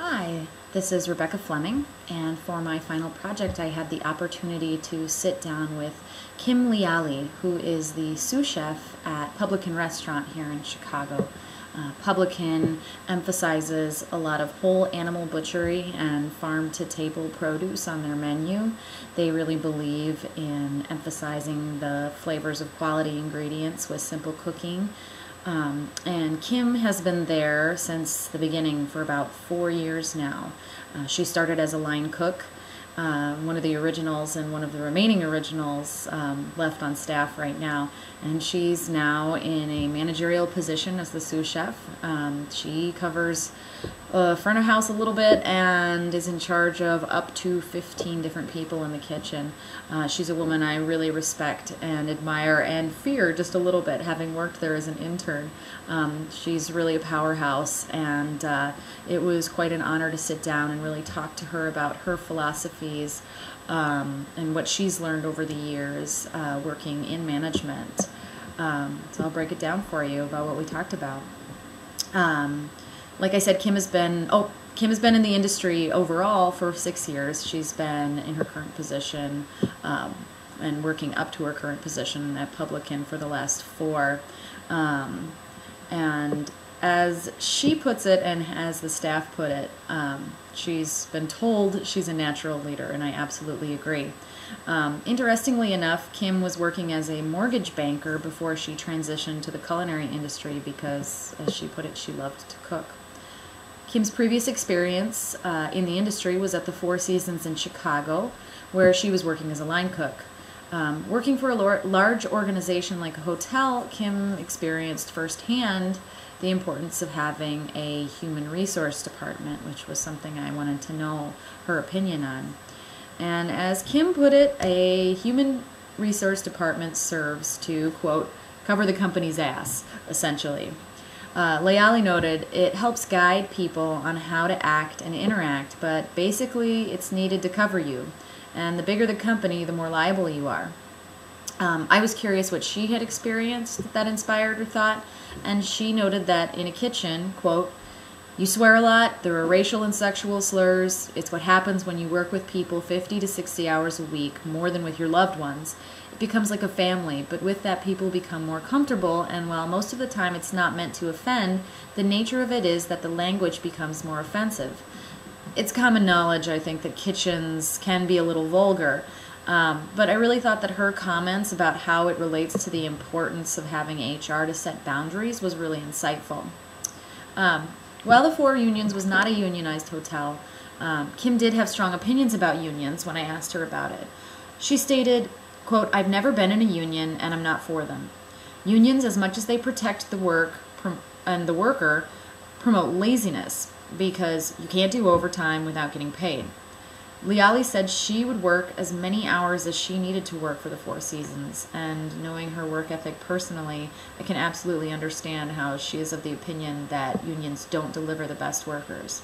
Hi, this is Rebecca Fleming, and for my final project I had the opportunity to sit down with Kim Leali, who is the sous chef at Publican restaurant here in Chicago. Publican emphasizes a lot of whole animal butchery and farm-to-table produce on their menu. They really believe in emphasizing the flavors of quality ingredients with simple cooking. And Kim has been there since the beginning for about 4 years now. She started as a line cook. One of the originals and one of the remaining originals left on staff right now, and she's now in a managerial position as the sous chef. She covers front of house a little bit and is in charge of up to 15 different people in the kitchen. She's a woman I really respect and admire and fear just a little bit, having worked there as an intern. She's really a powerhouse, and it was quite an honor to sit down and really talk to her about her philosophies and what she's learned over the years working in management. So I'll break it down for you about what we talked about. Like I said, Kim has been in the industry overall for 6 years. She's been in her current position and working up to her current position at Publican for the last 4. And as she puts it, and as the staff put it, she's been told she's a natural leader, and I absolutely agree. Interestingly enough, Kim was working as a mortgage banker before she transitioned to the culinary industry because, as she put it, she loved to cook. Kim's previous experience in the industry was at the Four Seasons in Chicago, where she was working as a line cook. Working for a large organization like a hotel, Kim experienced firsthand the importance of having a human resource department, which was something I wanted to know her opinion on. And as Kim put it, a human resource department serves to, quote, cover the company's ass, essentially. Leali noted, it helps guide people on how to act and interact, but basically it's needed to cover you. And the bigger the company, the more liable you are. I was curious what she had experienced that inspired her thought, and she noted that in a kitchen, quote, you swear a lot, there are racial and sexual slurs, it's what happens when you work with people 50 to 60 hours a week, more than with your loved ones. It becomes like a family, but with that people become more comfortable, and while most of the time it's not meant to offend, the nature of it is that the language becomes more offensive. It's common knowledge, I think, that kitchens can be a little vulgar, but I really thought that her comments about how it relates to the importance of having HR to set boundaries was really insightful. While the Four Unions was not a unionized hotel, Kim did have strong opinions about unions when I asked her about it. She stated, quote, I've never been in a union and I'm not for them. Unions, as much as they protect the work and the worker, promote laziness because you can't do overtime without getting paid. Leali said she would work as many hours as she needed to work for the Four Seasons, and knowing her work ethic personally, I can absolutely understand how she is of the opinion that unions don't deliver the best workers.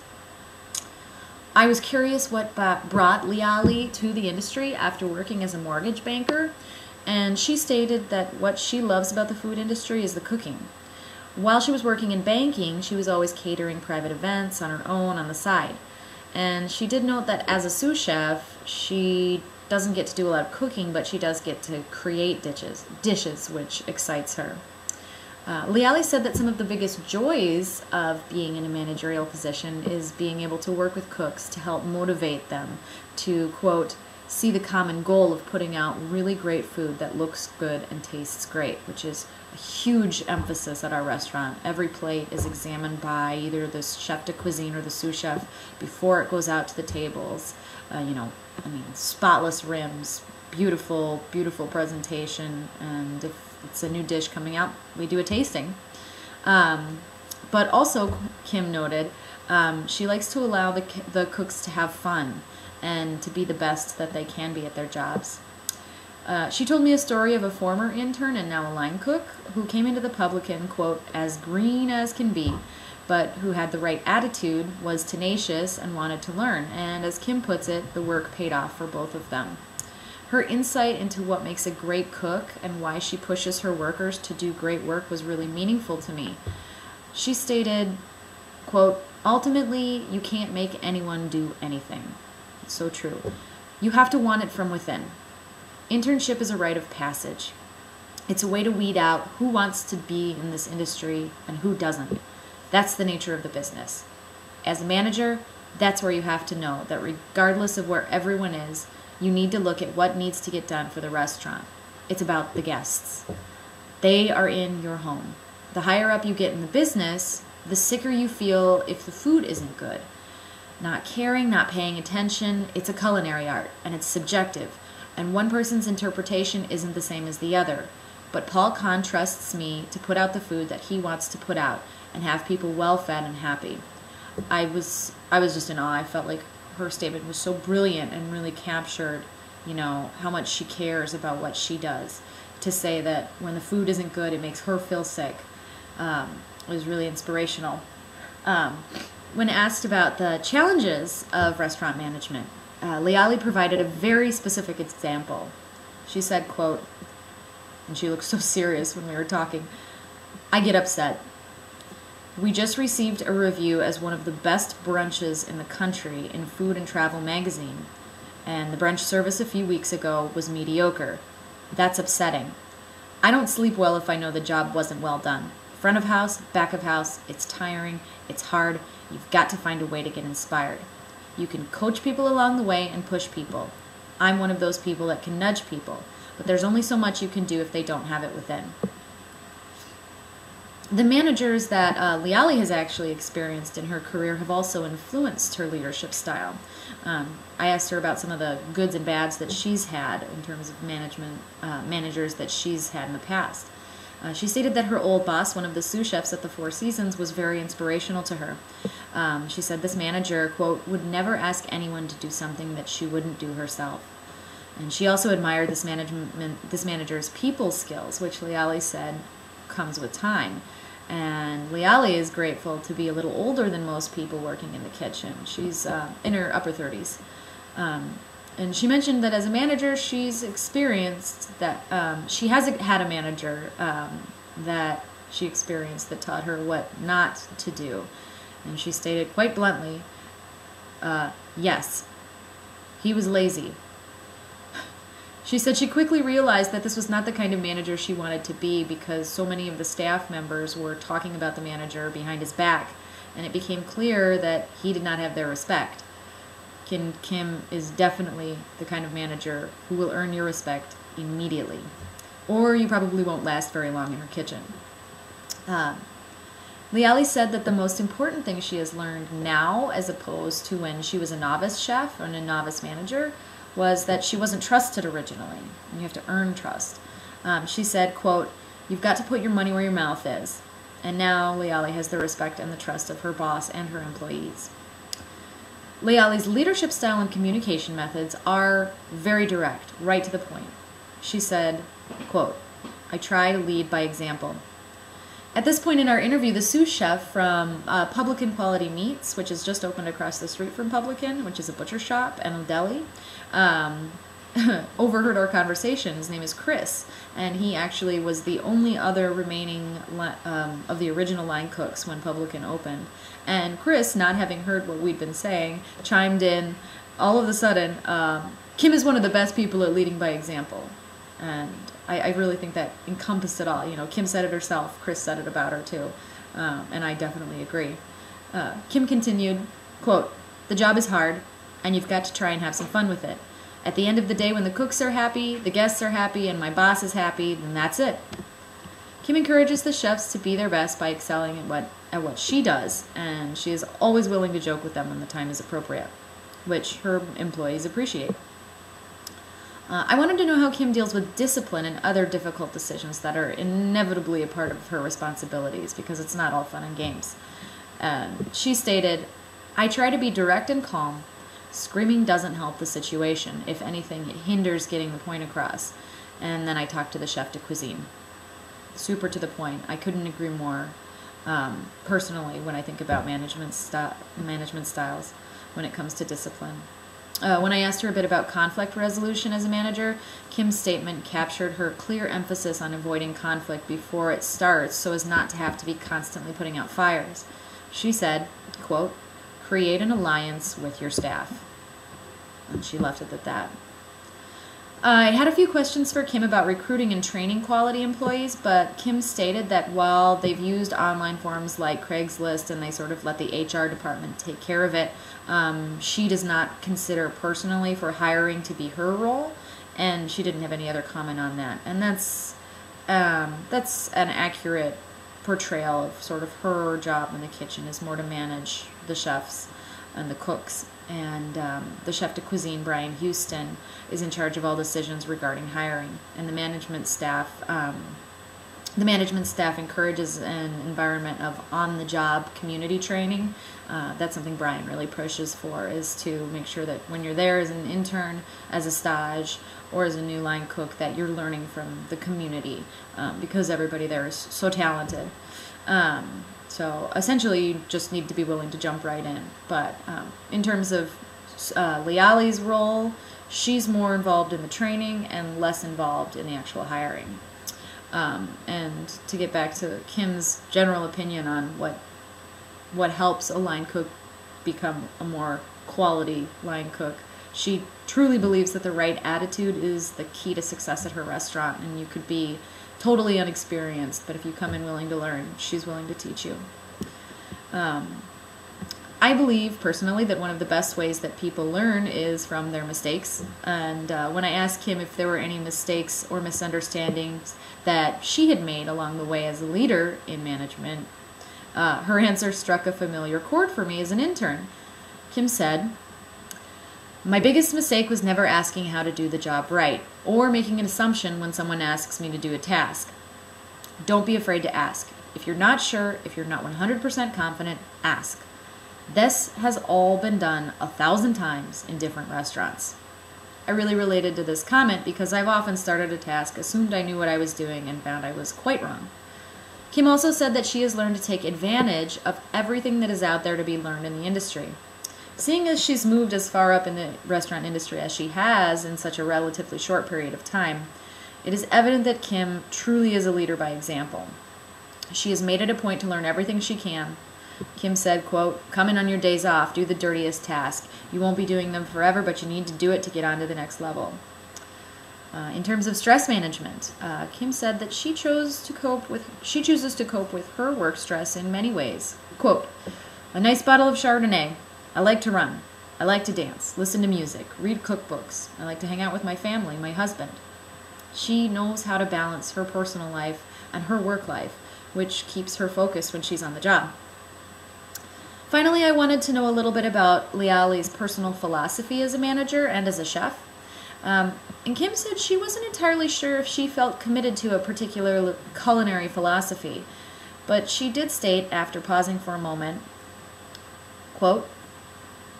I was curious what brought Leali to the industry after working as a mortgage banker, and she stated that what she loves about the food industry is the cooking. While she was working in banking, she was always catering private events on her own on the side. And she did note that as a sous chef, she doesn't get to do a lot of cooking, but she does get to create dishes, which excites her. Leali said that some of the biggest joys of being in a managerial position is being able to work with cooks to help motivate them to, quote, see the common goal of putting out really great food that looks good and tastes great, which is a huge emphasis at our restaurant. Every plate is examined by either the chef de cuisine or the sous chef before it goes out to the tables. Spotless rims, beautiful, beautiful presentation, and if it's a new dish coming out, we do a tasting. But also, Kim noted, she likes to allow the cooks to have fun and to be the best that they can be at their jobs. She told me a story of a former intern and now a line cook who came into the Publican, quote, as green as can be, but who had the right attitude, was tenacious, and wanted to learn. And as Kim puts it, the work paid off for both of them. Her insight into what makes a great cook and why she pushes her workers to do great work was really meaningful to me. She stated, quote, Ultimately, you can't make anyone do anything. It's so true. You have to want it from within. Internship is a rite of passage. It's a way to weed out who wants to be in this industry and who doesn't. That's the nature of the business. As a manager, that's where you have to know that regardless of where everyone is, you need to look at what needs to get done for the restaurant. It's about the guests. They are in your home. The higher up you get in the business, the sicker you feel if the food isn't good. Not caring, not paying attention, it's a culinary art, and it's subjective, and one person's interpretation isn't the same as the other. But Paul Kahn trusts me to put out the food that he wants to put out and have people well-fed and happy. I was just in awe. I felt like her statement was so brilliant and really captured, how much she cares about what she does. To say that when the food isn't good, it makes her feel sick, was really inspirational. When asked about the challenges of restaurant management, Leali provided a very specific example. She said, quote, and she looked so serious when we were talking, "I get upset. We just received a review as one of the best brunches in the country in Food and Travel magazine, and the brunch service a few weeks ago was mediocre. That's upsetting. I don't sleep well if I know the job wasn't well done. Front of house, back of house, it's tiring, it's hard, you've got to find a way to get inspired. You can coach people along the way and push people. I'm one of those people that can nudge people, but there's only so much you can do if they don't have it within." The managers that Leali has actually experienced in her career have also influenced her leadership style. I asked her about some of the goods and bads that she's had in terms of managers that she's had in the past. She stated that her old boss, one of the sous chefs at the Four Seasons, was very inspirational to her. She said this manager, quote, would never ask anyone to do something that she wouldn't do herself. And she also admired this manager's people skills, which Leali said comes with time. And Leali is grateful to be a little older than most people working in the kitchen. She's in her upper 30s. And she mentioned that as a manager, she's experienced that she has had a manager that she experienced that taught her what not to do. And she stated quite bluntly, yes, he was lazy. She said she quickly realized that this was not the kind of manager she wanted to be because so many of the staff members were talking about the manager behind his back, and it became clear that he did not have their respect. Kim is definitely the kind of manager who will earn your respect immediately, or you probably won't last very long in her kitchen. Leali said that the most important thing she has learned now, as opposed to when she was a novice chef or a novice manager, was that she wasn't trusted originally, and you have to earn trust. She said, quote, "You've got to put your money where your mouth is." And now Leali has the respect and the trust of her boss and her employees. Leali's leadership style and communication methods are very direct, right to the point. She said, quote, "I try to lead by example." At this point in our interview, the sous chef from Publican Quality Meats, which is just opened across the street from Publican, which is a butcher shop and a deli, overheard our conversation. His name is Chris, and he actually was the only other remaining of the original line cooks when Publican opened. And Chris, not having heard what we'd been saying, chimed in all of a sudden, Kim is one of the best people at leading by example. And I really think that encompassed it all. You know, Kim said it herself, Chris said it about her too, and I definitely agree. Kim continued, quote, "The job is hard, and you've got to try and have some fun with it. At the end of the day, when the cooks are happy, the guests are happy, and my boss is happy, then that's it." Kim encourages the chefs to be their best by excelling at what she does, and she is always willing to joke with them when the time is appropriate, which her employees appreciate. I wanted to know how Kim deals with discipline and other difficult decisions that are inevitably a part of her responsibilities, because it's not all fun and games. She stated, "I try to be direct and calm. Screaming doesn't help the situation. If anything, it hinders getting the point across. And then I talk to the chef de cuisine." Super to the point. I couldn't agree more. Personally, when I think about management styles when it comes to discipline. When I asked her a bit about conflict resolution as a manager, Kim's statement captured her clear emphasis on avoiding conflict before it starts so as not to have to be constantly putting out fires. She said, quote, create an alliance with your staff. And she left it at that. I had a few questions for Kim about recruiting and training quality employees, but Kim stated that while they've used online forums like Craigslist and they sort of let the HR department take care of it, she does not consider personally for hiring to be her role, and she didn't have any other comment on that. And that's an accurate portrayal of sort of her job in the kitchen is more to manage the chefs and the cooks. And the chef de cuisine, Brian Houston, is in charge of all decisions regarding hiring. And the management staff encourages an environment of on-the-job community training. That's something Brian really pushes for, is to make sure that when you're there as an intern, as a stage, or as a new line cook, that you're learning from the community, because everybody there is so talented. So essentially, you just need to be willing to jump right in. But in terms of Leali's role, she's more involved in the training and less involved in the actual hiring. And to get back to Kim's general opinion on what helps a line cook become a more quality line cook, she truly believes that the right attitude is the key to success at her restaurant. And you could be totally unexperienced, but if you come in willing to learn, she's willing to teach you. I believe personally that one of the best ways that people learn is from their mistakes. And when I asked Kim if there were any mistakes or misunderstandings that she had made along the way as a leader in management, her answer struck a familiar chord for me as an intern. Kim said, "My biggest mistake was never asking how to do the job right, or making an assumption when someone asks me to do a task. Don't be afraid to ask. If you're not sure, if you're not 100% confident, ask. This has all been done 1,000 times in different restaurants." I really related to this comment because I've often started a task, assumed I knew what I was doing, and found I was quite wrong. Kim also said that she has learned to take advantage of everything that is out there to be learned in the industry. Seeing as she's moved as far up in the restaurant industry as she has in such a relatively short period of time, it is evident that Kim truly is a leader by example. She has made it a point to learn everything she can. Kim said, quote, "Come in on your days off, do the dirtiest task. You won't be doing them forever, but you need to do it to get on to the next level." In terms of stress management, Kim said that she chooses to cope with her work stress in many ways. Quote, "A nice bottle of Chardonnay. I like to run. I like to dance, listen to music, read cookbooks. I like to hang out with my family, my husband." She knows how to balance her personal life and her work life, which keeps her focused when she's on the job. Finally, I wanted to know a little bit about Leali's personal philosophy as a manager and as a chef. And Kim said she wasn't entirely sure if she felt committed to a particular culinary philosophy, but she did state, after pausing for a moment, quote,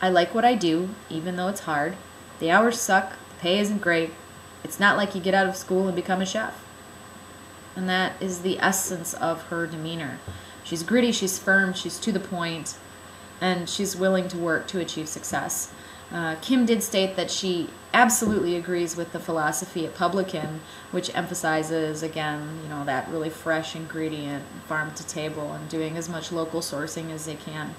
"I like what I do, even though it's hard. The hours suck, the pay isn't great. It's not like you get out of school and become a chef." And that is the essence of her demeanor. She's gritty, she's firm, she's to the point, and she's willing to work to achieve success. Kim did state that she absolutely agrees with the philosophy at Publican, which emphasizes, again, that really fresh ingredient, farm to table, and doing as much local sourcing as they can.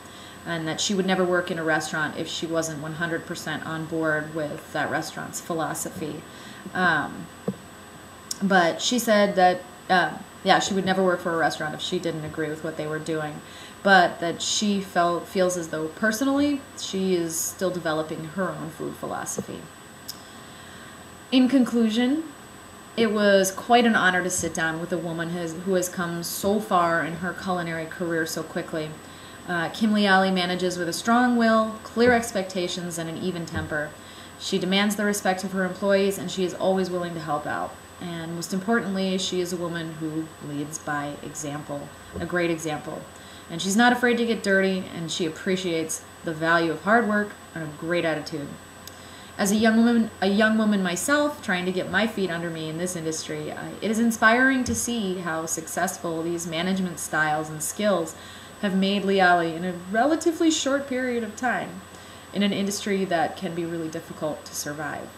And that she would never work in a restaurant if she wasn't 100% on board with that restaurant's philosophy. But she said that, she would never work for a restaurant if she didn't agree with what they were doing. But that she feels as though personally she is still developing her own food philosophy. In conclusion, it was quite an honor to sit down with a woman who has come so far in her culinary career so quickly. Kim Leali manages with a strong will, clear expectations, and an even temper. She demands the respect of her employees, and she is always willing to help out. And most importantly, she is a woman who leads by example, a great example. And she's not afraid to get dirty, and she appreciates the value of hard work and a great attitude. As a young woman myself, trying to get my feet under me in this industry, it is inspiring to see how successful these management styles and skills have made Leali in a relatively short period of time in an industry that can be really difficult to survive.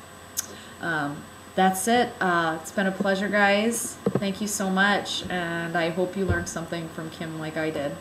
That's it. It's been a pleasure, guys. Thank you so much, and I hope you learned something from Kim like I did.